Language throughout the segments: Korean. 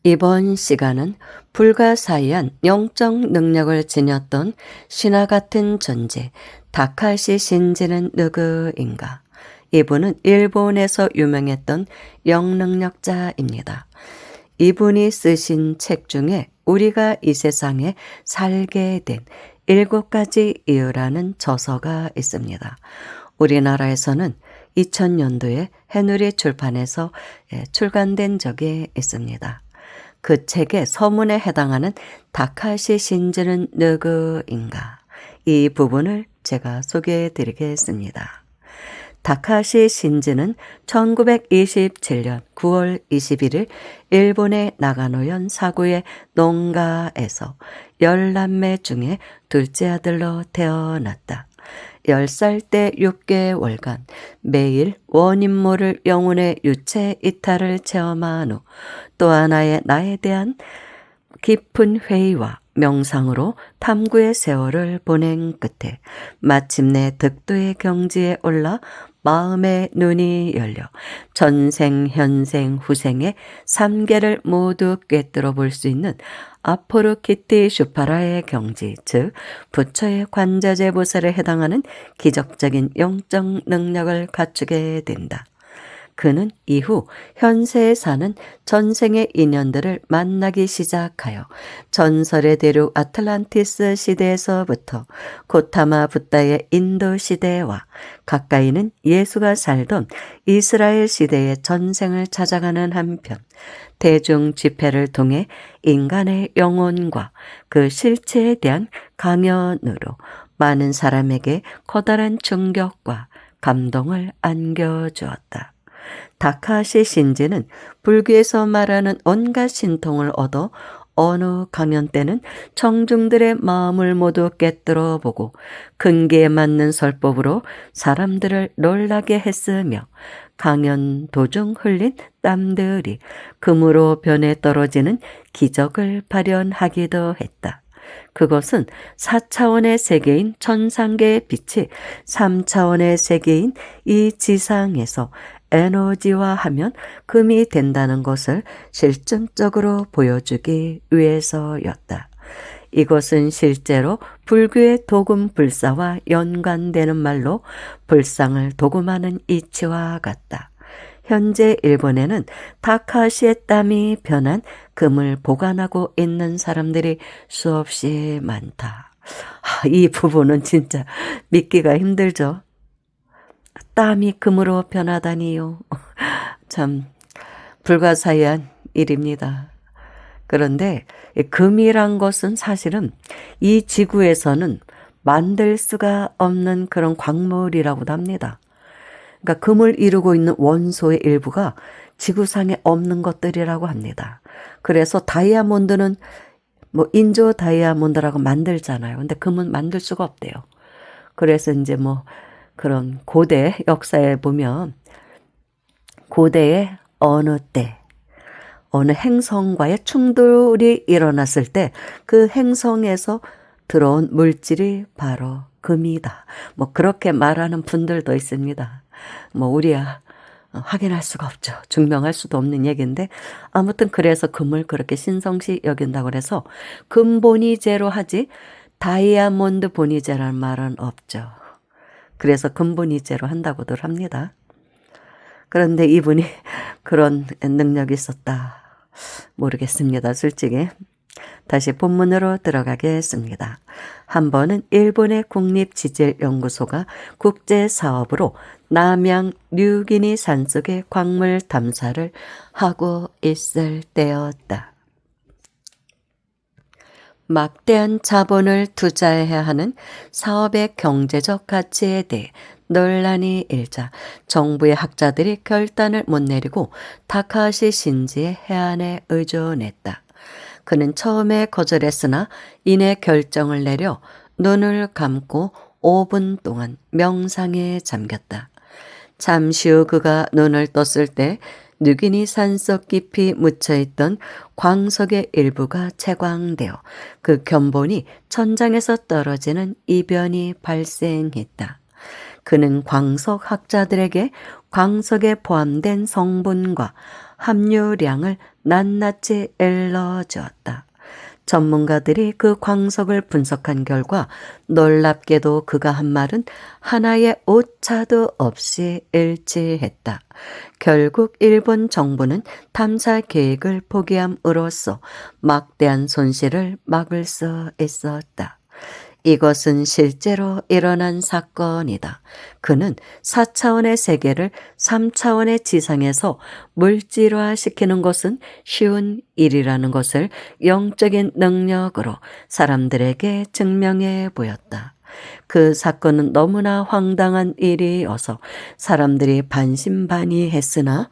이번 시간은 불가사의한 영적 능력을 지녔던 신화 같은 존재 다카시 신지는 누구인가? 이분은 일본에서 유명했던 영능력자입니다. 이분이 쓰신 책 중에 우리가 이 세상에 살게 된 7가지 이유라는 저서가 있습니다. 우리나라에서는 2000년도에 해누리 출판에서 출간된 적이 있습니다. 그 책의 서문에 해당하는 다카시 신지는 누구인가? 이 부분을 제가 소개해 드리겠습니다. 다카시 신지는 1927년 9월 21일 일본의 나가노현 사구의 농가에서 10남매 중에 둘째 아들로 태어났다. 10살 때 6개월간 매일 원인 모를 영혼의 유체 이탈을 체험한 후 또 하나의 나에 대한 깊은 회의와 명상으로 탐구의 세월을 보낸 끝에 마침내 득도의 경지에 올라 마음의 눈이 열려 전생, 현생, 후생의 3계를 모두 꿰뚫어 볼 수 있는 아포르키티 슈파라의 경지, 즉 부처의 관자재 보살에 해당하는 기적적인 영적 능력을 갖추게 된다. 그는 이후 현세에 사는 전생의 인연들을 만나기 시작하여 전설의 대륙 아틀란티스 시대에서부터 고타마 붓다의 인도 시대와 가까이는 예수가 살던 이스라엘 시대의 전생을 찾아가는 한편 대중 집회를 통해 인간의 영혼과 그 실체에 대한 강연으로 많은 사람에게 커다란 충격과 감동을 안겨주었다. 다카시 신지는 불교에서 말하는 온갖 신통을 얻어 어느 강연 때는 청중들의 마음을 모두 꿰뚫어 보고 근기에 맞는 설법으로 사람들을 놀라게 했으며 강연 도중 흘린 땀들이 금으로 변해 떨어지는 기적을 발현하기도 했다. 그것은 4차원의 세계인 천상계의 빛이 3차원의 세계인 이 지상에서 에너지화하면 금이 된다는 것을 실증적으로 보여주기 위해서였다. 이것은 실제로 불교의 도금 불사와 연관되는 말로 불상을 도금하는 이치와 같다. 현재 일본에는 다카시의 땀이 변한 금을 보관하고 있는 사람들이 수없이 많다. 이 부분은 진짜 믿기가 힘들죠. 땀이 금으로 변하다니요. 참 불가사의한 일입니다. 그런데 금이란 것은 사실은 이 지구에서는 만들 수가 없는 그런 광물이라고도 합니다. 그러니까 금을 이루고 있는 원소의 일부가 지구상에 없는 것들이라고 합니다. 그래서 다이아몬드는 뭐 인조 다이아몬드라고 만들잖아요. 근데 금은 만들 수가 없대요. 그래서 이제 뭐 그런 고대 역사에 보면 고대의 어느 때 어느 행성과의 충돌이 일어났을 때 그 행성에서 들어온 물질이 바로 금이다. 뭐 그렇게 말하는 분들도 있습니다. 뭐 우리야 확인할 수가 없죠. 증명할 수도 없는 얘기인데 아무튼 그래서 금을 그렇게 신성시 여긴다고 해서 금본위제로 하지 다이아몬드 본위제라는 말은 없죠. 그래서 금본위제로 한다고들 합니다. 그런데 이분이 그런 능력이 있었다. 모르겠습니다. 솔직히. 다시 본문으로 들어가겠습니다. 한 번은 일본의 국립지질연구소가 국제사업으로 남양 뉴기니 산속의 광물 탐사를 하고 있을 때였다. 막대한 자본을 투자해야 하는 사업의 경제적 가치에 대해 논란이 일자 정부의 학자들이 결단을 못 내리고 다카시 신지의 해안에 의존했다. 그는 처음에 거절했으나 이내 결정을 내려 눈을 감고 5분 동안 명상에 잠겼다. 잠시 후 그가 눈을 떴을 때 뉴기니 산속 깊이 묻혀있던 광석의 일부가 채광되어 그 견본이 천장에서 떨어지는 이변이 발생했다. 그는 광석 학자들에게 광석에 포함된 성분과 함유량을 낱낱이 일러주었다. 전문가들이 그 광석을 분석한 결과 놀랍게도 그가 한 말은 하나의 오차도 없이 일치했다. 결국 일본 정부는 탐사 계획을 포기함으로써 막대한 손실을 막을 수 있었다. 이것은 실제로 일어난 사건이다. 그는 4차원의 세계를 3차원의 지상에서 물질화시키는 것은 쉬운 일이라는 것을 영적인 능력으로 사람들에게 증명해 보였다. 그 사건은 너무나 황당한 일이어서 사람들이 반신반의했으나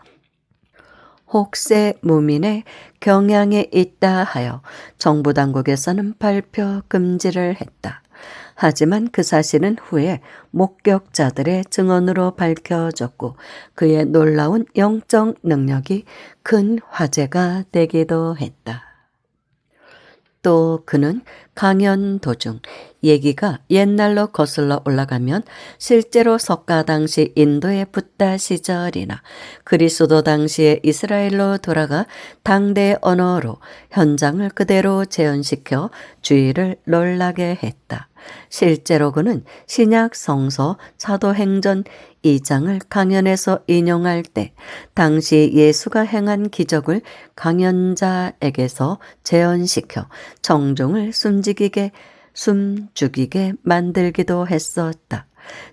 혹세 무민의 경향에 있다 하여 정부 당국에서는 발표 금지를 했다. 하지만 그 사실은 후에 목격자들의 증언으로 밝혀졌고 그의 놀라운 영적 능력이 큰 화제가 되기도 했다. 또 그는 강연 도중 얘기가 옛날로 거슬러 올라가면 실제로 석가 당시 인도의 붓다 시절이나 그리스도 당시의 이스라엘로 돌아가 당대 언어로 현장을 그대로 재현시켜 주의를 놀라게 했다. 실제로 그는 신약 성서 사도행전 2장을 강연에서 인용할 때 당시 예수가 행한 기적을 강연자에게서 재현시켜 청중을 숨죽이게 만들기도 했었다.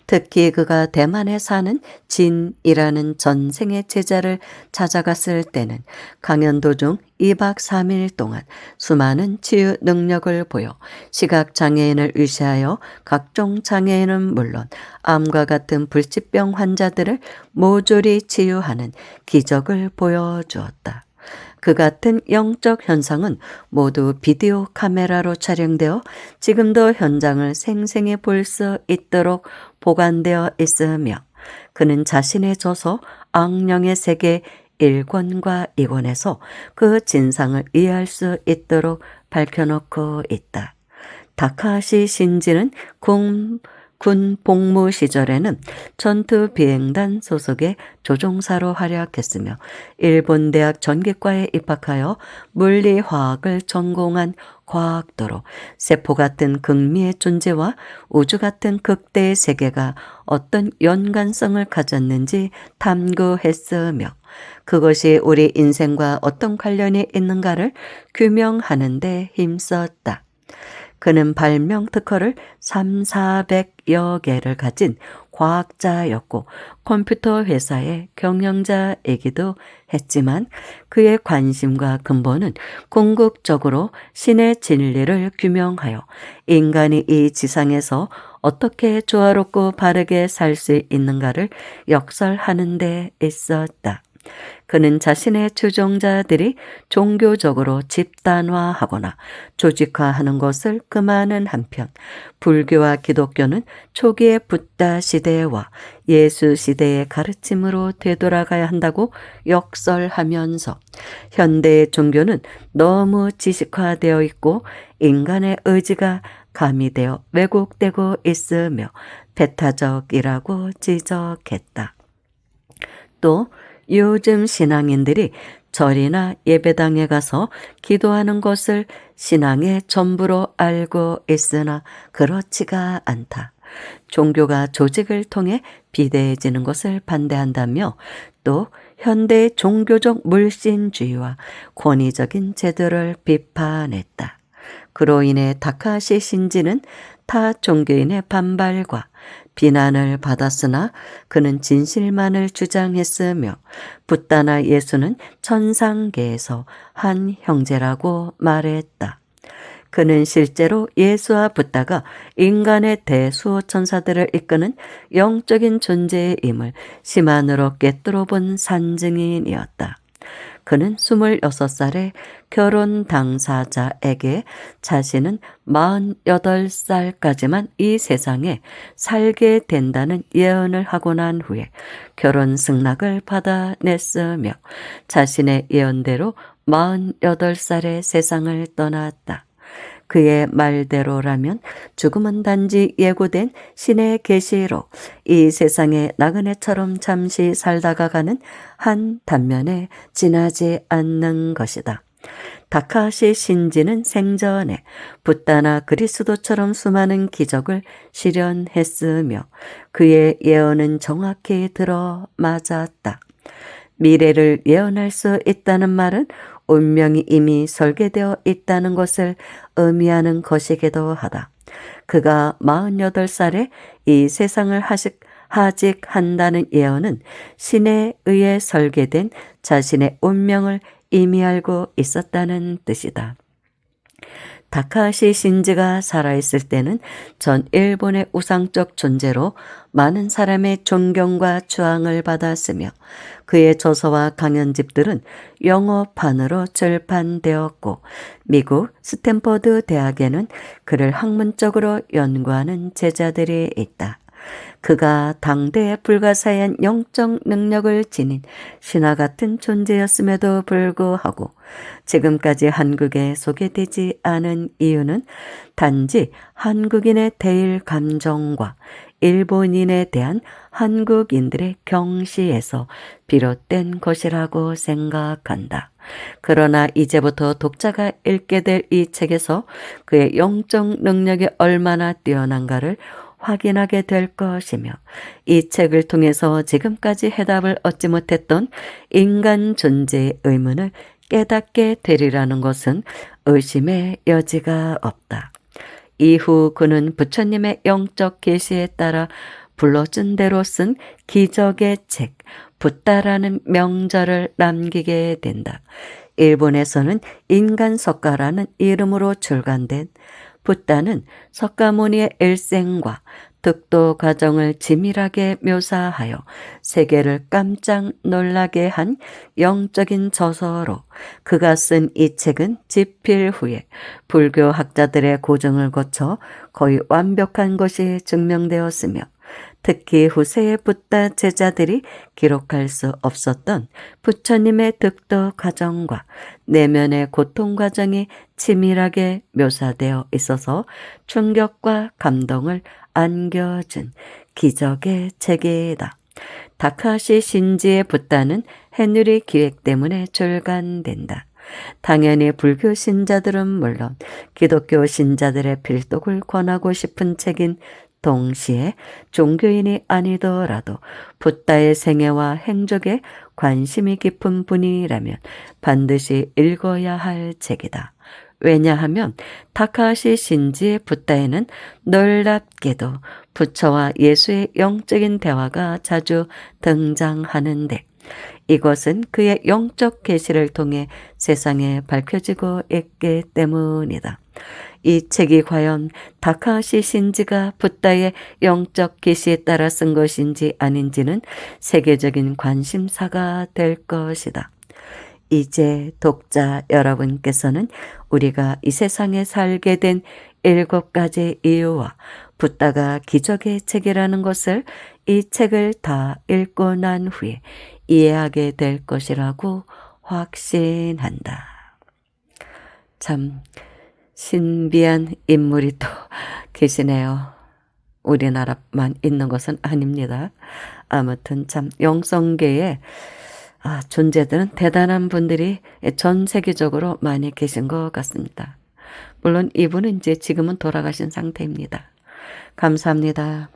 특히 그가 대만에 사는 진이라는 전생의 제자를 찾아갔을 때는 강연 도중 2박 3일 동안 수많은 치유 능력을 보여 시각장애인을 의시하여 각종 장애인은 물론 암과 같은 불치병 환자들을 모조리 치유하는 기적을 보여주었다. 그 같은 영적 현상은 모두 비디오 카메라로 촬영되어 지금도 현장을 생생히 볼 수 있도록 보관되어 있으며 그는 자신의 저서 악령의 세계 1권과 2권에서 그 진상을 이해할 수 있도록 밝혀놓고 있다. 다카시 신지는 군 복무 시절에는 전투 비행단 소속의 조종사로 활약했으며 일본 대학 전기과에 입학하여 물리화학을 전공한 과학도로 세포 같은 극미의 존재와 우주 같은 극대의 세계가 어떤 연관성을 가졌는지 탐구했으며 그것이 우리 인생과 어떤 관련이 있는가를 규명하는 데 힘썼다. 그는 발명 특허를 3,400여 개를 가진 과학자였고 컴퓨터 회사의 경영자이기도 했지만 그의 관심과 근본은 궁극적으로 신의 진리를 규명하여 인간이 이 지상에서 어떻게 조화롭고 바르게 살 수 있는가를 역설하는 데 있었다. 그는 자신의 추종자들이 종교적으로 집단화하거나 조직화하는 것을 금하는 한편 불교와 기독교는 초기의 붓다 시대와 예수 시대의 가르침으로 되돌아가야 한다고 역설하면서 현대의 종교는 너무 지식화되어 있고 인간의 의지가 가미되어 왜곡되고 있으며 배타적이라고 지적했다. 또 요즘 신앙인들이 절이나 예배당에 가서 기도하는 것을 신앙의 전부로 알고 있으나 그렇지가 않다. 종교가 조직을 통해 비대해지는 것을 반대한다며 또 현대의 종교적 물신주의와 권위적인 제도를 비판했다. 그로 인해 다카시 신지는 타 종교인의 반발과 비난을 받았으나 그는 진실만을 주장했으며 붓다나 예수는 천상계에서 한 형제라고 말했다. 그는 실제로 예수와 붓다가 인간의 대수호 천사들을 이끄는 영적인 존재임을 심한으로 꿰뚫어 본 산증인이었다. 그는 26살에 결혼 당사자에게 자신은 48살까지만 이 세상에 살게 된다는 예언을 하고 난 후에 결혼 승낙을 받아냈으며 자신의 예언대로 48살에 세상을 떠났다. 그의 말대로라면 죽음은 단지 예고된 신의 계시로 이 세상의 나그네처럼 잠시 살다가 가는 한 단면에 지나지 않는 것이다. 다카시 신지는 생전에 붓다나 그리스도처럼 수많은 기적을 실현했으며 그의 예언은 정확히 들어맞았다. 미래를 예언할 수 있다는 말은 운명이 이미 설계되어 있다는 것을 의미하는 것이기도 하다. 그가 48살에 이 세상을 하직한다는 예언은 신에 의해 설계된 자신의 운명을 이미 알고 있었다는 뜻이다. 다카시 신지가 살아있을 때는 전 일본의 우상적 존재로 많은 사람의 존경과 추앙을 받았으며 그의 저서와 강연집들은 영어판으로 출판되었고 미국 스탠퍼드 대학에는 그를 학문적으로 연구하는 제자들이 있다. 그가 당대에 불가사의한 영적 능력을 지닌 신화 같은 존재였음에도 불구하고 지금까지 한국에 소개되지 않은 이유는 단지 한국인의 대일 감정과 일본인에 대한 한국인들의 경시에서 비롯된 것이라고 생각한다. 그러나 이제부터 독자가 읽게 될 이 책에서 그의 영적 능력이 얼마나 뛰어난가를 확인하게 될 것이며 이 책을 통해서 지금까지 해답을 얻지 못했던 인간 존재의 의문을 깨닫게 되리라는 것은 의심의 여지가 없다. 이후 그는 부처님의 영적 계시에 따라 불러준 대로 쓴 기적의 책 붓다라는 명절을 남기게 된다. 일본에서는 인간석가라는 이름으로 출간된 붓다는 석가모니의 일생과 득도 과정을 치밀하게 묘사하여 세계를 깜짝 놀라게 한 영적인 저서로 그가 쓴 이 책은 집필 후에 불교 학자들의 고증을 거쳐 거의 완벽한 것이 증명되었으며 특히 후세의 붓다 제자들이 기록할 수 없었던 부처님의 득도 과정과 내면의 고통 과정이 치밀하게 묘사되어 있어서 충격과 감동을 안겨준 기적의 책이다. 다카시 신지의 붓다는 헨리 기획 때문에 출간된다. 당연히 불교 신자들은 물론 기독교 신자들의 필독을 권하고 싶은 책인 동시에 종교인이 아니더라도 붓다의 생애와 행적에 관심이 깊은 분이라면 반드시 읽어야 할 책이다. 왜냐하면 다카시 신지의 붓다에는 놀랍게도 부처와 예수의 영적인 대화가 자주 등장하는데 이것은 그의 영적 계시를 통해 세상에 밝혀지고 있기 때문이다. 이 책이 과연 다카시 신지가 붓다의 영적 계시에 따라 쓴 것인지 아닌지는 세계적인 관심사가 될 것이다. 이제 독자 여러분께서는 우리가 이 세상에 살게 된 7가지 이유와 붓다가 기적의 책이라는 것을 이 책을 다 읽고 난 후에 이해하게 될 것이라고 확신한다. 참 신비한 인물이 또 계시네요. 우리나라만 있는 것은 아닙니다. 아무튼 참 영성계에 존재들은 대단한 분들이 전 세계적으로 많이 계신 것 같습니다. 물론 이분은 이제 지금은 돌아가신 상태입니다. 감사합니다.